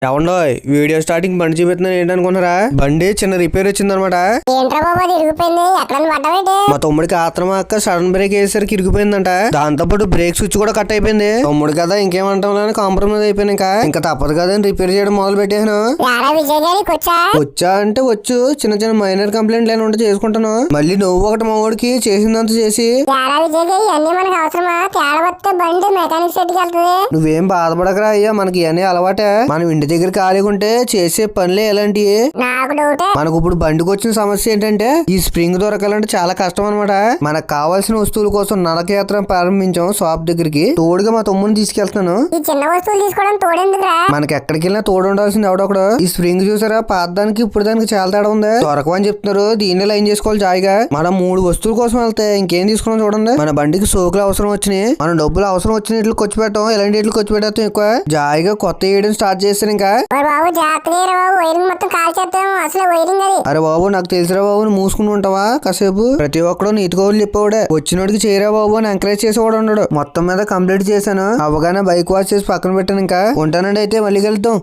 ఏమండోయ్ video starting బండి చూపిస్తున్నాను ఏంటనుకున్నారా? బండి చిన్న రిపేర్ వచ్చిందనమాట. మా తమ్ముడికి ఆత్రం అక్క సడన్ బ్రేక్ వేసేసరికి ఇరిగిపోయిందంట. దాంతో పాటు బ్రేక్ స్విచ్ కూడా కట్ అయిపోయింది. తమ్ముడు కదా ఇంకేమంటాం కాంప్రమైజ్ అయిపోయింది. ఇంకా తప్పదు కదా అని రిపేర్ చేయడం మొదలు పెట్టాను. వచ్చా అంటే వచ్చు, చిన్న చిన్న మైనర్ కంప్లైంట్ లేని ఉంటే చేసుకుంటాను. మళ్ళీ నువ్వు ఒకటి మా వాడికి చేసిందంత చేసి నువ్వేం బాధపడకరా అయ్యా, మనకి ఇవన్నీ అలవాటే. మనం ఇంటి దగ్గర ఖాళీగా ఉంటే చేసే పనులే ఎలాంటివి. మనకు ఇప్పుడు బండికి వచ్చిన సమస్య ఏంటంటే ఈ స్ప్రింగ్ దొరకాలంటే చాలా కష్టం అనమాట. మనకు కావాల్సిన వస్తువుల కోసం నడకయాత్ర ప్రారంభించాం షాప్ దగ్గరికి. తోడుగా మా తమ్ముని తీసుకెళ్తున్నాను. మనకి ఎక్కడికి వెళ్ళినా తోడు ఉండాల్సింది ఎవడొకడు. ఈ స్ప్రింగ్ చూసారా, పాత దానికి ఇప్పుడు దానికి చాలా తేడా ఉంది. దొరకమని చెప్తున్నారు, దీన్ని లైన్ చేసుకోవాలి జాయిగా. మనం 3 వస్తువుల కోసం వెళ్తే ఇంకేం తీసుకున్నాం చూడండి. మన బండికి సోకులు అవసరం వచ్చినాయి, మనం డబ్బులు అవసరం వచ్చిన ఇట్లు ఖర్చు పెట్టాం. ఇలాంటి ఇట్లు ఖర్చు పెట్టాం ఎక్కువ. జాయిగా కొత్త వేయడం స్టార్ట్ చేస్తారు. ఇంకా అరే బాబు నాకు తెలిసిరా బాబు, నువ్వు మూసుకుని ఉంటావా కాసేపు? ప్రతి ఒక్కడు నీతికోవాలి చెప్పేవాడే. వచ్చినోడికి చేయరా బాబు అని ఎంకరేజ్ చేసేవాడు ఉండడు. మొత్తం మీద కంప్లీట్ చేశాను. అవగానే బైక్ వాష్ చేసి పక్కన పెట్టాను. ఇంకా ఉంటానండి, అయితే మళ్ళీ కలుద్దాం.